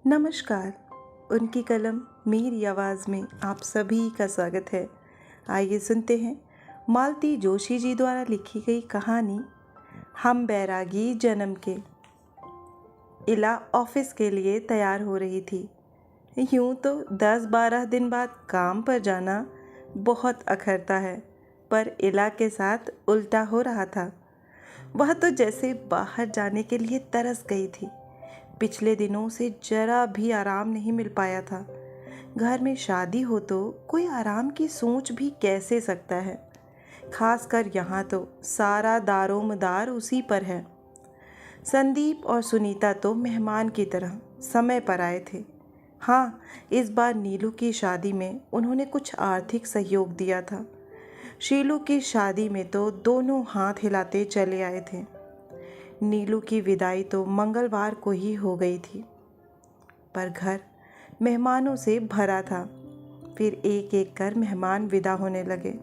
नमस्कार। उनकी कलम मेरी आवाज़ में आप सभी का स्वागत है। आइए सुनते हैं मालती जोशी जी द्वारा लिखी गई कहानी हम बैरागी जन्म के। इला ऑफिस के लिए तैयार हो रही थी। यूं तो 10-12 दिन बाद काम पर जाना बहुत अखरता है, पर इला के साथ उल्टा हो रहा था। वह तो जैसे बाहर जाने के लिए तरस गई थी। पिछले दिनों से जरा भी आराम नहीं मिल पाया था। घर में शादी हो तो कोई आराम की सोच भी कैसे सकता है। खासकर यहाँ तो सारा दारोमदार उसी पर है। संदीप और सुनीता तो मेहमान की तरह समय पर आए थे। हाँ, इस बार नीलू की शादी में उन्होंने कुछ आर्थिक सहयोग दिया था। शीलू की शादी में तो दोनों हाथ हिलाते चले आए थे। नीलू की विदाई तो मंगलवार को ही हो गई थी, पर घर मेहमानों से भरा था। फिर एक एक कर मेहमान विदा होने लगे।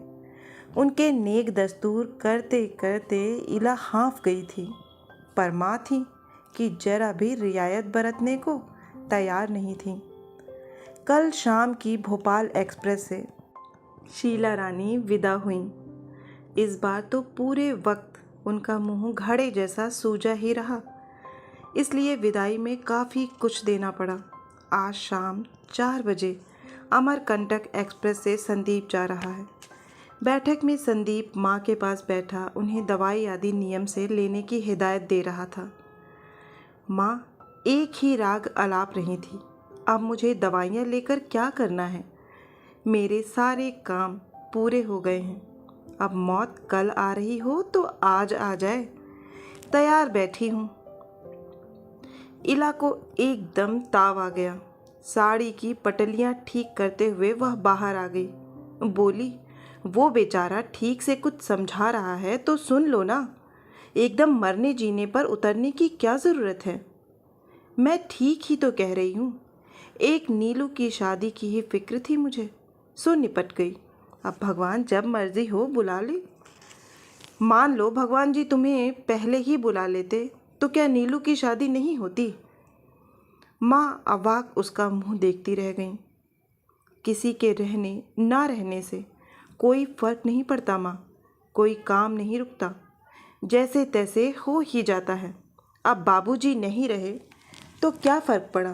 उनके नेक दस्तूर करते करते इला हाँफ गई थी, पर माँ थी कि जरा भी रियायत बरतने को तैयार नहीं थी। कल शाम की भोपाल एक्सप्रेस से शीला रानी विदा हुईं। इस बार तो पूरे वक्त उनका मुंह घड़े जैसा सूजा ही रहा, इसलिए विदाई में काफ़ी कुछ देना पड़ा। आज शाम 4 बजे अमरकंटक एक्सप्रेस से संदीप जा रहा है। बैठक में संदीप माँ के पास बैठा उन्हें दवाई आदि नियम से लेने की हिदायत दे रहा था। माँ एक ही राग अलाप रही थी, अब मुझे दवाइयाँ लेकर क्या करना है? मेरे सारे काम पूरे हो गए हैं। अब मौत कल आ रही हो तो आज आ जाए, तैयार बैठी हूँ। इला को एकदम ताव आ गया। साड़ी की पटलियाँ ठीक करते हुए वह बाहर आ गई। बोली, वो बेचारा ठीक से कुछ समझा रहा है तो सुन लो ना। एकदम मरने जीने पर उतरने की क्या ज़रूरत है? मैं ठीक ही तो कह रही हूँ। एक नीलू की शादी की ही फिक्र थी मुझे, सो निपट गई। अब भगवान जब मर्जी हो बुला ले। मान लो भगवान जी तुम्हें पहले ही बुला लेते तो क्या नीलू की शादी नहीं होती? माँ अवाक उसका मुंह देखती रह गई। किसी के रहने ना रहने से कोई फर्क नहीं पड़ता माँ, कोई काम नहीं रुकता, जैसे तैसे हो ही जाता है। अब बाबूजी नहीं रहे तो क्या फ़र्क पड़ा?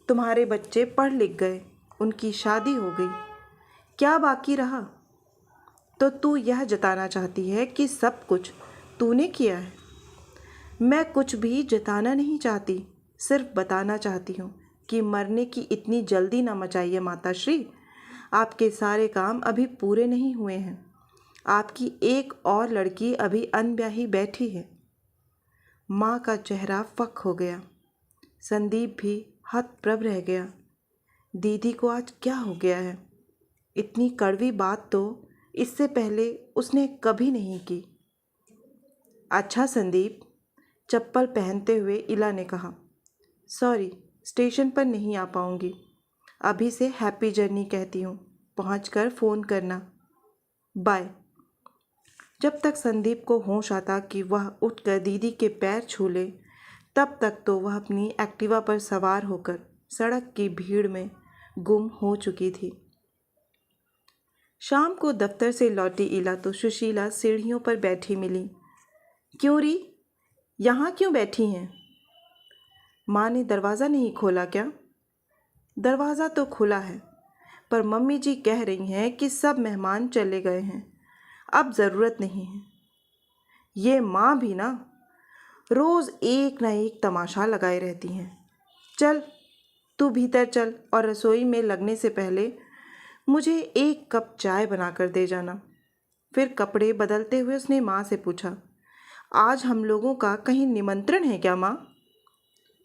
तुम्हारे बच्चे पढ़ लिख गए, उनकी शादी हो गई, क्या बाकी रहा? तो तू यह जताना चाहती है कि सब कुछ तूने किया है? मैं कुछ भी जताना नहीं चाहती, सिर्फ बताना चाहती हूँ कि मरने की इतनी जल्दी ना मचाइए माताश्री। आपके सारे काम अभी पूरे नहीं हुए हैं। आपकी एक और लड़की अभी अनब्याही बैठी है। माँ का चेहरा फक हो गया। संदीप भी हतप्रभ रह गया। दीदी को आज क्या हो गया है? इतनी कड़वी बात तो इससे पहले उसने कभी नहीं की। अच्छा संदीप, चप्पल पहनते हुए इला ने कहा, सॉरी स्टेशन पर नहीं आ पाऊंगी। अभी से हैप्पी जर्नी कहती हूँ, पहुँचकर फ़ोन करना, बाय। जब तक संदीप को होश आता कि वह उठकर दीदी के पैर छू ले, तब तक तो वह अपनी एक्टिवा पर सवार होकर सड़क की भीड़ में गुम हो चुकी थी। शाम को दफ्तर से लौटी इला तो सुशीला सीढ़ियों पर बैठी मिली। क्यों री, यहाँ क्यों बैठी हैं? माँ ने दरवाज़ा नहीं खोला क्या? दरवाज़ा तो खुला है, पर मम्मी जी कह रही हैं कि सब मेहमान चले गए हैं, अब ज़रूरत नहीं है। ये माँ भी ना रोज़ एक ना एक तमाशा लगाए रहती हैं। चल तू भीतर चल और रसोई में लगने से पहले मुझे एक कप चाय बनाकर दे जाना। फिर कपड़े बदलते हुए उसने माँ से पूछा, आज हम लोगों का कहीं निमंत्रण है क्या माँ?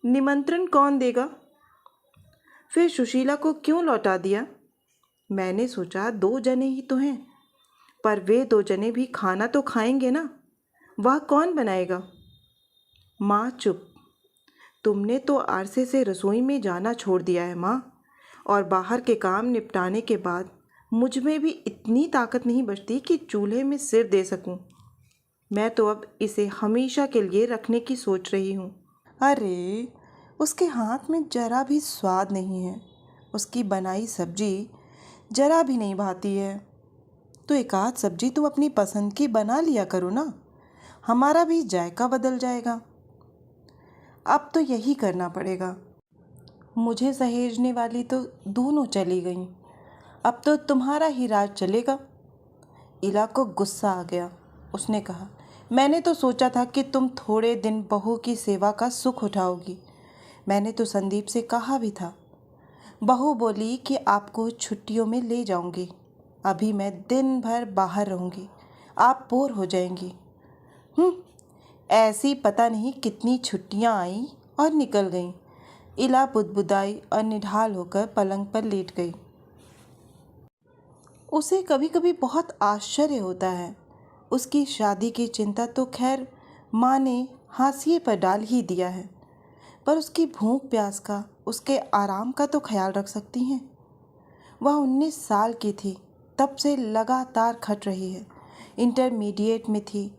निमंत्रण कौन देगा? फिर सुशीला को क्यों लौटा दिया? मैंने सोचा 2 जने ही तो हैं, पर वे 2 जने भी खाना तो खाएंगे ना, वह कौन बनाएगा? माँ चुप। तुमने तो अरसे से रसोई में जाना छोड़ दिया है माँ, और बाहर के काम निपटाने के बाद मुझ में भी इतनी ताकत नहीं बचती कि चूल्हे में सिर दे सकूं। मैं तो अब इसे हमेशा के लिए रखने की सोच रही हूँ। अरे उसके हाथ में जरा भी स्वाद नहीं है, उसकी बनाई सब्जी जरा भी नहीं भाती है। तो एक आध सब्जी तुम अपनी पसंद की बना लिया करो ना, हमारा भी जायका बदल जाएगा। अब तो यही करना पड़ेगा। मुझे सहेजने वाली तो दोनों चली गईं, अब तो तुम्हारा ही राज चलेगा। इला को गुस्सा आ गया। उसने कहा, मैंने तो सोचा था कि तुम थोड़े दिन बहू की सेवा का सुख उठाओगी। मैंने तो संदीप से कहा भी था। बहू बोली कि आपको छुट्टियों में ले जाऊंगी। अभी मैं दिन भर बाहर रहूंगी, आप बोर हो जाएंगी। ऐसी पता नहीं कितनी छुट्टियां आईं और निकल गईं। इला बुदबुदाई और निढाल होकर पलंग पर लेट गई। उसे कभी कभी बहुत आश्चर्य होता है। उसकी शादी की चिंता तो खैर माँ ने हाशिए पर डाल ही दिया है, पर उसकी भूख प्यास का, उसके आराम का तो ख्याल रख सकती हैं। वह 19 साल की थी तब से लगातार खट रही है। इंटरमीडिएट में थी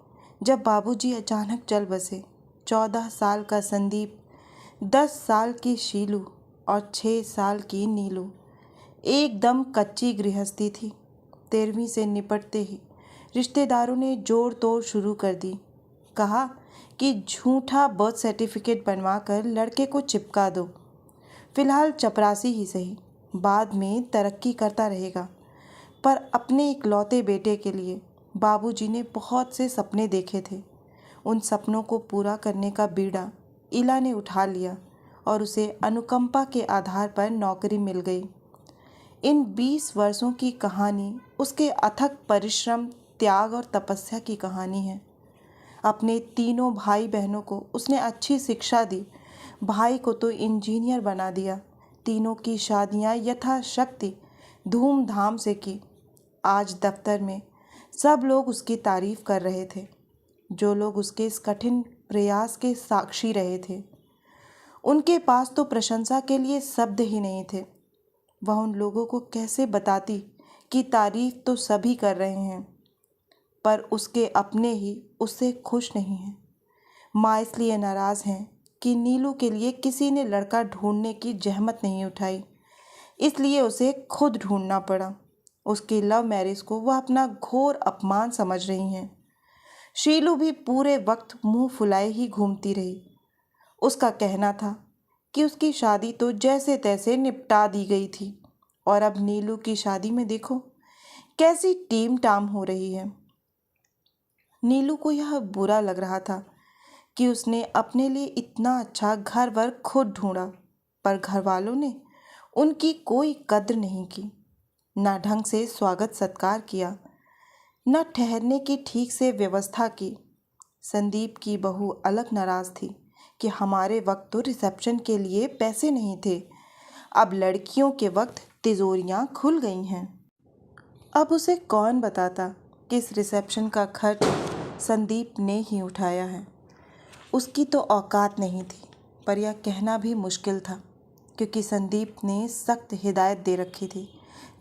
जब बाबूजी अचानक चल बसे। 14 साल का संदीप, 10 साल की शीलू और 6 साल की नीलू एकदम कच्ची गृहस्थी थी। 13वीं से निपटते ही रिश्तेदारों ने जोड़ तोड़ शुरू कर दी। कहा कि झूठा बर्थ सर्टिफिकेट बनवा कर लड़के को चिपका दो। फिलहाल चपरासी ही सही, बाद में तरक्की करता रहेगा। पर अपने इकलौते बेटे के लिए बाबूजी ने बहुत से सपने देखे थे। उन सपनों को पूरा करने का बीड़ा इला ने उठा लिया और उसे अनुकंपा के आधार पर नौकरी मिल गई। इन 20 वर्षों की कहानी उसके अथक परिश्रम, त्याग और तपस्या की कहानी है। अपने तीनों भाई बहनों को उसने अच्छी शिक्षा दी। भाई को तो इंजीनियर बना दिया। तीनों की शादियां यथाशक्ति धूमधाम से की। आज दफ्तर में सब लोग उसकी तारीफ कर रहे थे, जो लोग उसके इस कठिन प्रयास के साक्षी रहे थे। उनके पास तो प्रशंसा के लिए शब्द ही नहीं थे। वह उन लोगों को कैसे बताती कि तारीफ तो सभी कर रहे हैं, पर उसके अपने ही उससे खुश नहीं हैं। माँ इसलिए नाराज़ हैं कि नीलू के लिए किसी ने लड़का ढूंढने की जहमत नहीं उठाई, इसलिए उसे खुद ढूंढना पड़ा। उसकी लव मैरिज को वह अपना घोर अपमान समझ रही हैं। शीलू भी पूरे वक्त मुंह फुलाए ही घूमती रही। उसका कहना था कि उसकी शादी तो जैसे तैसे निपटा दी गई थी, और अब नीलू की शादी में देखो कैसी टीम टाम हो रही है। नीलू को यह बुरा लग रहा था कि उसने अपने लिए इतना अच्छा घर वर खुद ढूंढा, पर घर वालों ने उनकी कोई कद्र नहीं की। न ढंग से स्वागत सत्कार किया, न ठहरने की ठीक से व्यवस्था की। संदीप की बहू अलग नाराज़ थी कि हमारे वक्त तो रिसेप्शन के लिए पैसे नहीं थे, अब लड़कियों के वक्त तिजोरियां खुल गई हैं। अब उसे कौन बताता कि इस रिसेप्शन का खर्च संदीप ने ही उठाया है। उसकी तो औकात नहीं थी, पर यह कहना भी मुश्किल था, क्योंकि संदीप ने सख्त हिदायत दे रखी थी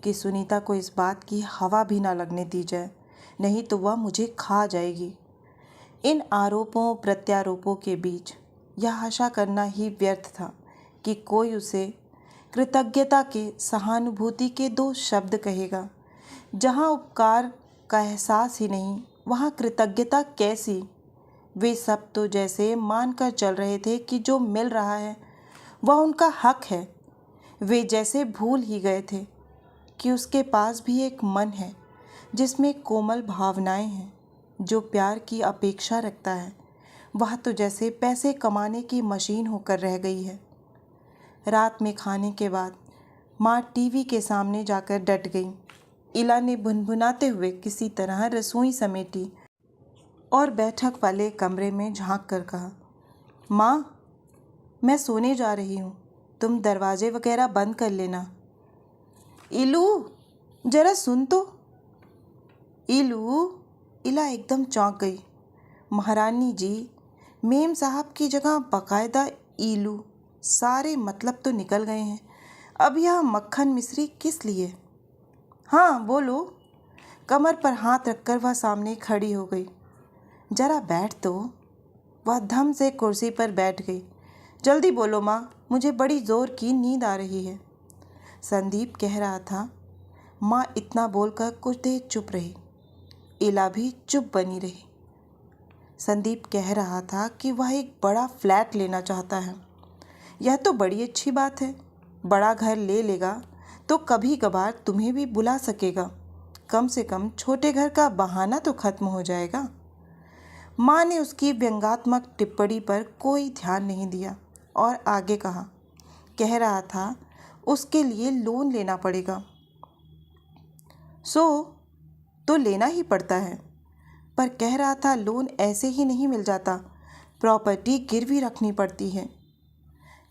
कि सुनीता को इस बात की हवा भी ना लगने दी जाए, नहीं तो वह मुझे खा जाएगी। इन आरोपों प्रत्यारोपों के बीच यह आशा करना ही व्यर्थ था कि कोई उसे कृतज्ञता के, सहानुभूति के 2 शब्द कहेगा। जहाँ उपकार का एहसास ही नहीं, वहाँ कृतज्ञता कैसी। वे सब तो जैसे मानकर चल रहे थे कि जो मिल रहा है वह उनका हक है। वे जैसे भूल ही गए थे कि उसके पास भी एक मन है जिसमें कोमल भावनाएं हैं, जो प्यार की अपेक्षा रखता है। वह तो जैसे पैसे कमाने की मशीन होकर रह गई है। रात में खाने के बाद माँ टीवी के सामने जाकर डट गई। इला ने भुनभुनाते हुए किसी तरह रसोई समेटी और बैठक वाले कमरे में झांक कर कहा, माँ, मैं सोने जा रही हूँ, तुम दरवाजे वगैरह बंद कर लेना। इलू, जरा सुन तो। इलू। इला एकदम चौंक गई। महारानी जी, मेम साहब की जगह बाकायदा इलू, सारे मतलब तो निकल गए हैं। अब यह मक्खन मिश्री किस लिए? हाँ बोलो। कमर पर हाथ रखकर वह सामने खड़ी हो गई। जरा बैठ तो। वह धम से कुर्सी पर बैठ गई। जल्दी बोलो माँ, मुझे बड़ी ज़ोर की नींद आ रही है। संदीप कह रहा था। माँ इतना बोलकर कुछ देर चुप रही। इला भी चुप बनी रही। संदीप कह रहा था कि वह एक बड़ा फ्लैट लेना चाहता है। यह तो बड़ी अच्छी बात है। बड़ा घर ले लेगा तो कभी कभार तुम्हें भी बुला सकेगा। कम से कम छोटे घर का बहाना तो खत्म हो जाएगा। माँ ने उसकी व्यंग्यात्मक टिप्पणी पर कोई ध्यान नहीं दिया और आगे कह रहा था उसके लिए लोन लेना पड़ेगा। तो लेना ही पड़ता है, पर कह रहा था लोन ऐसे ही नहीं मिल जाता, प्रॉपर्टी गिरवी रखनी पड़ती है।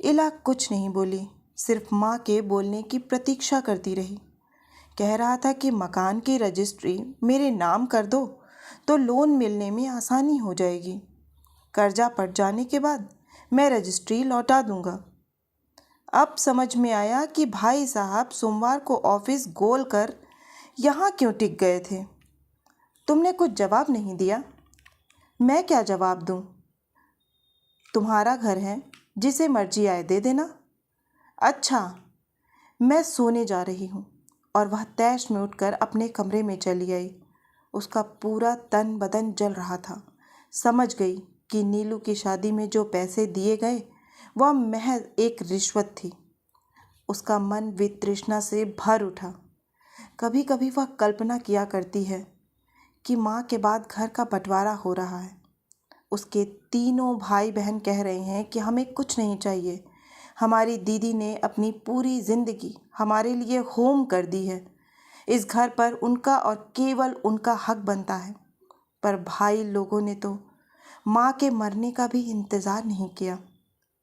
इला कुछ नहीं बोली, सिर्फ माँ के बोलने की प्रतीक्षा करती रही। कह रहा था कि मकान की रजिस्ट्री मेरे नाम कर दो तो लोन मिलने में आसानी हो जाएगी। कर्जा पड़ जाने के बाद मैं रजिस्ट्री लौटा दूंगा। अब समझ में आया कि भाई साहब सोमवार को ऑफिस गोल कर यहाँ क्यों टिक गए थे। तुमने कुछ जवाब नहीं दिया। मैं क्या जवाब दूं? तुम्हारा घर है, जिसे मर्जी आए दे देना। अच्छा, मैं सोने जा रही हूँ। और वह तैश में उठकर अपने कमरे में चली आई। उसका पूरा तन बदन जल रहा था। समझ गई कि नीलू की शादी में जो पैसे दिए गए वह महज एक रिश्वत थी। उसका मन वितृष्णा से भर उठा। कभी कभी वह कल्पना किया करती है कि माँ के बाद घर का बंटवारा हो रहा है। उसके तीनों भाई बहन कह रहे हैं कि हमें कुछ नहीं चाहिए। हमारी दीदी ने अपनी पूरी जिंदगी हमारे लिए होम कर दी है। इस घर पर उनका और केवल उनका हक बनता है। पर भाई लोगों ने तो माँ के मरने का भी इंतज़ार नहीं किया।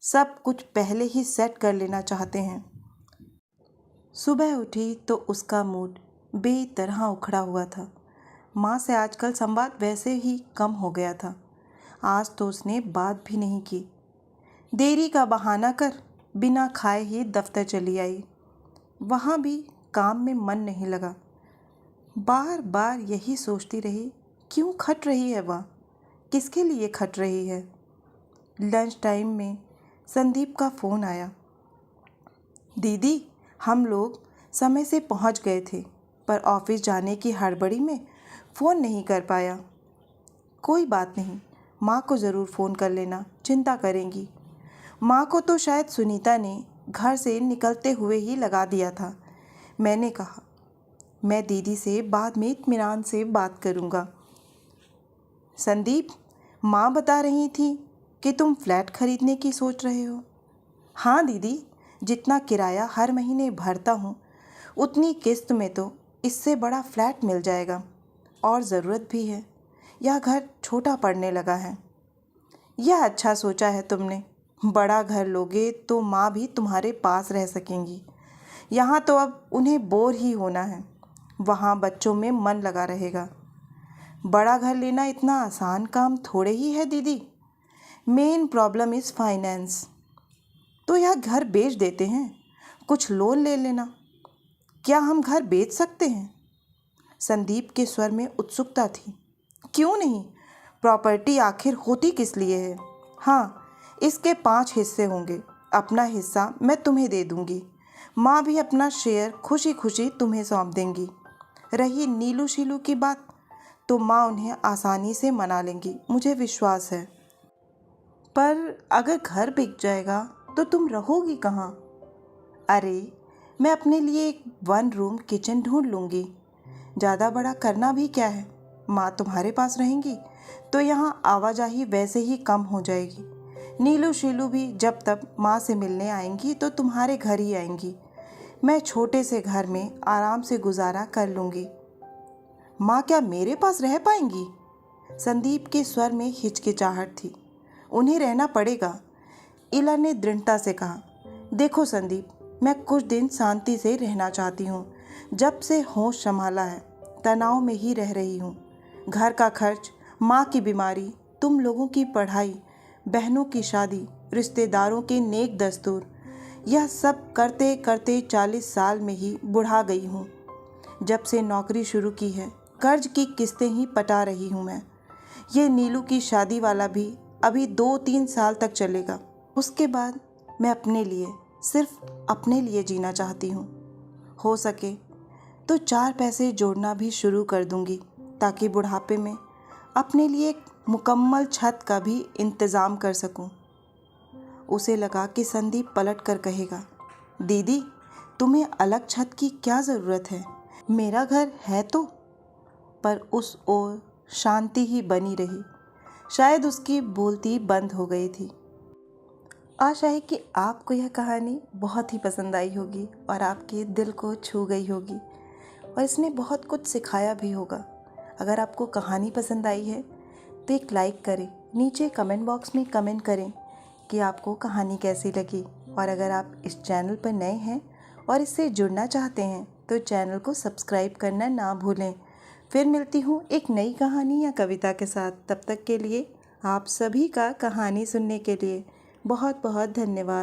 सब कुछ पहले ही सेट कर लेना चाहते हैं। सुबह उठी तो उसका मूड बेतरह उखड़ा हुआ था। माँ से आजकल संवाद वैसे ही कम हो गया था। आज तो उसने बात भी नहीं की। देरी का बहाना कर बिना खाए ही दफ्तर चली आई। वहाँ भी काम में मन नहीं लगा। बार बार यही सोचती रही, क्यों खट रही है वह, किसके लिए खट रही है। लंच टाइम में संदीप का फ़ोन आया। दीदी, हम लोग समय से पहुँच गए थे, पर ऑफिस जाने की हड़बड़ी में फ़ोन नहीं कर पाया। कोई बात नहीं, माँ को ज़रूर फ़ोन कर लेना, चिंता करेंगी। माँ को तो शायद सुनीता ने घर से निकलते हुए ही लगा दिया था। मैंने कहा, मैं दीदी से बाद में इत्मीनान से बात करूँगा। संदीप, माँ बता रही थी कि तुम फ्लैट खरीदने की सोच रहे हो। हाँ दीदी, जितना किराया हर महीने भरता हूँ उतनी किस्त में तो इससे बड़ा फ्लैट मिल जाएगा। और ज़रूरत भी है, यह घर छोटा पड़ने लगा है। यह अच्छा सोचा है तुमने। बड़ा घर लोगे तो माँ भी तुम्हारे पास रह सकेंगी। यहाँ तो अब उन्हें बोर ही होना है, वहाँ बच्चों में मन लगा रहेगा। बड़ा घर लेना इतना आसान काम थोड़े ही है दीदी। Main problem is finance. तो यह घर बेच देते हैं, कुछ लोन ले लेना। क्या हम घर बेच सकते हैं? संदीप के स्वर में उत्सुकता थी। क्यों नहीं, प्रॉपर्टी आखिर होती किस लिए है। हाँ, इसके 5 हिस्से होंगे। अपना हिस्सा मैं तुम्हें दे दूंगी। माँ भी अपना शेयर खुशी खुशी तुम्हें सौंप देंगी। रही नीलू शीलू की बात, तो माँ उन्हें आसानी से मना लेंगी, मुझे विश्वास है। पर अगर घर बिक जाएगा तो तुम रहोगी कहाँ? अरे, मैं अपने लिए एक 1 रूम किचन ढूंढ लूँगी। ज़्यादा बड़ा करना भी क्या है, माँ तुम्हारे पास रहेंगी तो यहाँ आवाजाही वैसे ही कम हो जाएगी। नीलू शीलू भी जब तब माँ से मिलने आएंगी तो तुम्हारे घर ही आएंगी। मैं छोटे से घर में आराम से गुजारा कर लूँगी। माँ क्या मेरे पास रह पाएंगी? संदीप के स्वर में हिचकिचाहट थी। उन्हें रहना पड़ेगा, इला ने दृढ़ता से कहा। देखो संदीप, मैं कुछ दिन शांति से रहना चाहती हूँ। जब से होश संभाला है तनाव में ही रह रही हूँ। घर का खर्च, माँ की बीमारी, तुम लोगों की पढ़ाई, बहनों की शादी, रिश्तेदारों के नेक दस्तूर, यह सब करते करते 40 साल में ही बुढ़ा गई हूँ। जब से नौकरी शुरू की है कर्ज की किस्तें ही पटा रही हूँ मैं। ये नीलू की शादी वाला भी अभी 2-3 साल तक चलेगा। उसके बाद मैं अपने लिए, सिर्फ अपने लिए जीना चाहती हूँ। हो सके तो 4 पैसे जोड़ना भी शुरू कर दूँगी ताकि बुढ़ापे में अपने लिए एक मुकम्मल छत का भी इंतज़ाम कर सकूं। उसे लगा कि संदीप पलट कर कहेगा, दीदी तुम्हें अलग छत की क्या ज़रूरत है, मेरा घर है तो। पर उस ओर शांति ही बनी रही। शायद उसकी बोलती बंद हो गई थी। आशा है कि आपको यह कहानी बहुत ही पसंद आई होगी और आपके दिल को छू गई होगी और इसने बहुत कुछ सिखाया भी होगा। अगर आपको कहानी पसंद आई है तो एक लाइक करें, नीचे कमेंट बॉक्स में कमेंट करें कि आपको कहानी कैसी लगी। और अगर आप इस चैनल पर नए हैं और इससे जुड़ना चाहते हैं तो चैनल को सब्सक्राइब करना ना भूलें। फिर मिलती हूँ एक नई कहानी या कविता के साथ। तब तक के लिए आप सभी का कहानी सुनने के लिए बहुत बहुत धन्यवाद।